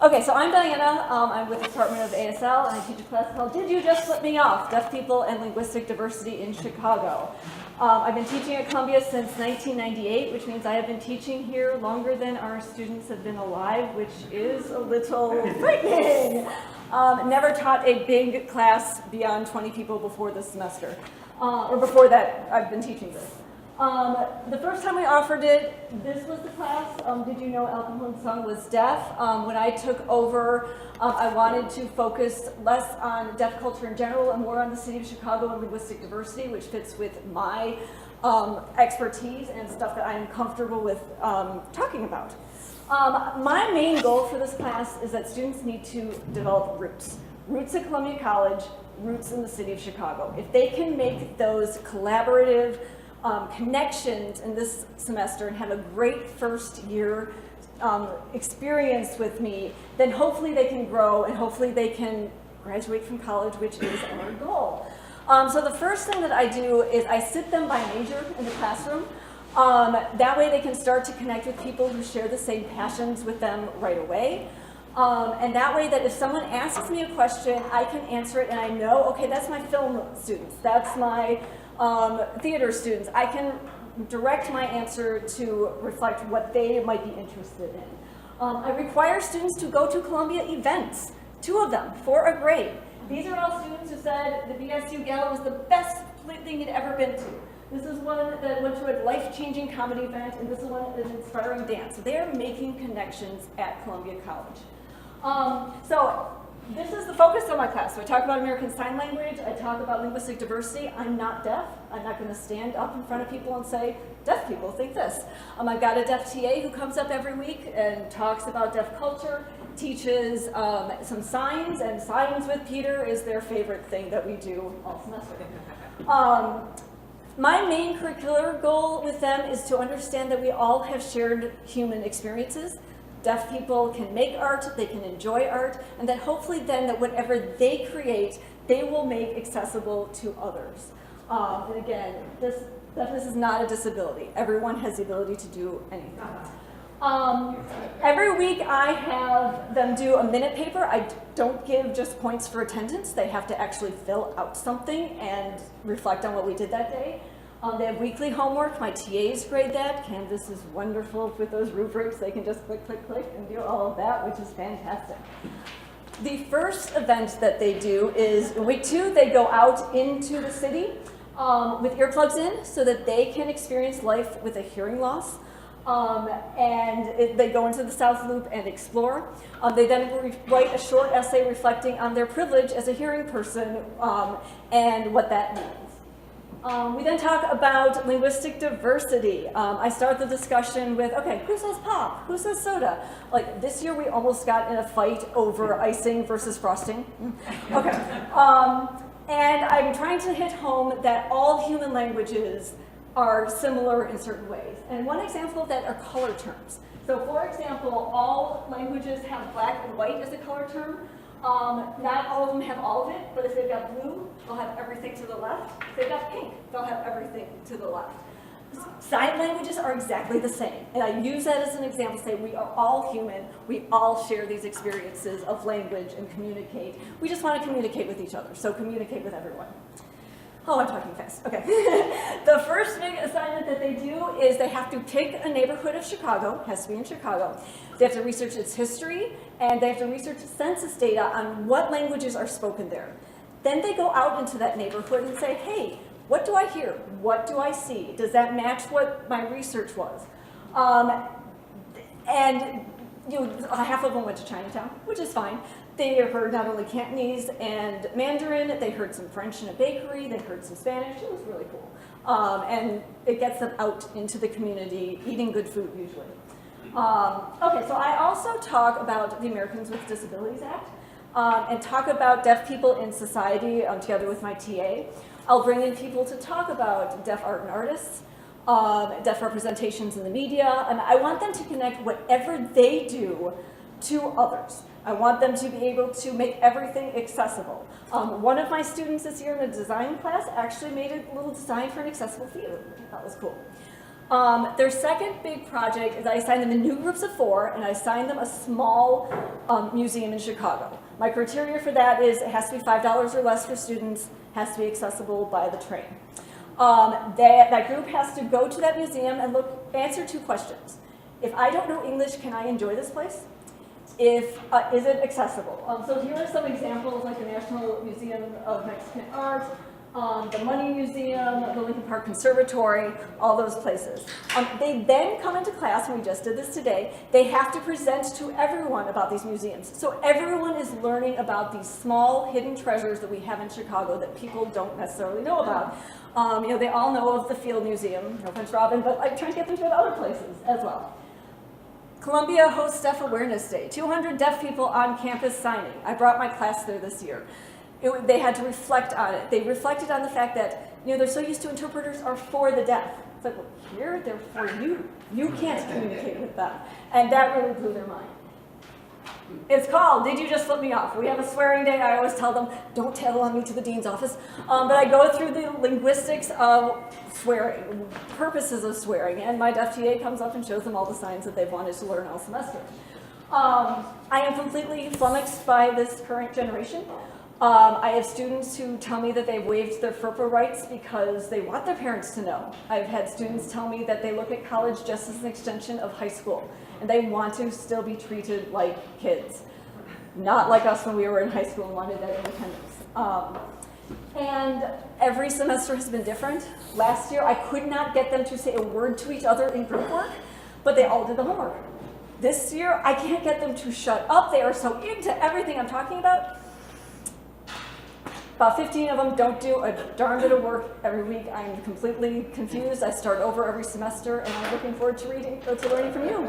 Okay, so I'm Diana. I'm with the Department of ASL, and I teach a class called Did You Just Flip Me Off? Deaf People and Linguistic Diversity in Chicago. I've been teaching at Columbia since 1998, which means I have been teaching here longer than our students have been alive, which is a little frightening. Never taught a big class beyond 20 people before this semester, or before that I've been teaching this. The first time we offered it, this was the class. Did you know Al Capone's son was deaf? When I took over, I wanted to focus less on deaf culture in general and more on the city of Chicago and linguistic diversity, which fits with my expertise and stuff that I'm comfortable with talking about. My main goal for this class is that students need to develop roots. Roots at Columbia College, roots in the city of Chicago. If they can make those collaborative connections in this semester and have a great first year experience with me, then hopefully they can grow and hopefully they can graduate from college, which is our goal. So the first thing that I do is I sit them by major in the classroom. That way they can start to connect with people who share the same passions with them right away. And that way that if someone asks me a question, I can answer it and I know, okay, that's my film students, that's my theater students. I can direct my answer to reflect what they might be interested in. I require students to go to Columbia events, 2 of them, for a grade. These are all students who said the BSU Gala was the best thing you'd ever been to. This is one that went to a life-changing comedy event, and this is one an inspiring dance. So they are making connections at Columbia College. So this is the focus of my class. So I talk about American Sign Language, I talk about linguistic diversity. I'm not deaf. I'm not going to stand up in front of people and say, deaf people think this. I've got a deaf TA who comes up every week and talks about deaf culture, teaches some signs, and signs with Peter is their favorite thing that we do all semester. My main curricular goal with them is to understand that we all have shared human experiences. Deaf people can make art, they can enjoy art, and that hopefully then that whatever they create, they will make accessible to others. And again, deafness is not a disability. Everyone has the ability to do anything. Every week I have them do a minute paper. I don't give just points for attendance. They have to actually fill out something and reflect on what we did that day. They have weekly homework. My TAs grade that. Canvas is wonderful with those rubrics. They can just click, click, click and do all of that, which is fantastic. The first event that they do is in week 2, they go out into the city with earplugs in so that they can experience life with a hearing loss. They go into the South Loop and explore. They then write a short essay reflecting on their privilege as a hearing person and what that means. We then talk about linguistic diversity. I start the discussion with, okay, who says pop? Who says soda? Like this year we almost got in a fight over icing versus frosting. Okay. And I'm trying to hit home that all human languages are similar in certain ways. And one example of that are color terms. So for example, all languages have black and white as a color term. Not all of them have all of it, but if they've got blue, they'll have everything to the left. If they've got pink, they'll have everything to the left. Sign languages are exactly the same. And I use that as an example to say we are all human. We all share these experiences of language and communicate. We just want to communicate with each other, so communicate with everyone. Oh, I'm talking fast. Okay. The first big assignment that they do is they have to pick a neighborhood of Chicago, has to be in Chicago. They have to research its history, and they have to research census data on what languages are spoken there. Then they go out into that neighborhood and say, hey, what do I hear? What do I see? Does that match what my research was? Half of them went to Chinatown, which is fine. They heard not only Cantonese and Mandarin, they heard some French in a bakery, they heard some Spanish. It was really cool. And it gets them out into the community, eating good food usually. Okay, so I also talk about the Americans with Disabilities Act and talk about deaf people in society together with my TA. I'll bring in people to talk about deaf art and artists, deaf representations in the media, and I want them to connect whatever they do to others. I want them to be able to make everything accessible. One of my students this year in a design class actually made a little design for an accessible theater, which I thought was cool. Their second big project is I assigned them in new groups of 4, and I assigned them a small museum in Chicago. My criteria for that is it has to be $5 or less for students, has to be accessible by the train. That group has to go to that museum and answer 2 questions. If I don't know English, can I enjoy this place? Is it accessible? So here are some examples, like the National Museum of Mexican Art, the Money Museum, the Lincoln Park Conservatory, all those places. They then come into class, and we just did this today, they have to present to everyone about these museums. So everyone is learning about these small hidden treasures that we have in Chicago that people don't necessarily know about. They all know of the Field Museum, no offense, Robin, but I'm trying to get them to other places as well. Columbia hosts Deaf Awareness Day, 200 deaf people on campus signing. I brought my class there this year. They had to reflect on it. They reflected on the fact that they're so used to interpreters are for the deaf. It's like, well, here they're for you. You can't communicate with them. And that really blew their mind. It's called Did You Just Flip Me Off? We have a swearing day. I always tell them, don't tattle on me to the dean's office. But I go through the linguistics of swearing, purposes of swearing, and my deaf TA comes up and shows them all the signs that they've wanted to learn all semester. I am completely flummoxed by this current generation. I have students who tell me that they've waived their FERPA rights because they want their parents to know. I've had students tell me that they look at college just as an extension of high school, and they want to still be treated like kids, not like us when we were in high school and wanted that independence. And every semester has been different. Last year, I could not get them to say a word to each other in group work, but they all did the homework. This year, I can't get them to shut up. They are so into everything I'm talking about. About 15 of them don't do a darn bit of work every week. I'm completely confused. I start over every semester, and I'm looking forward to learning from you.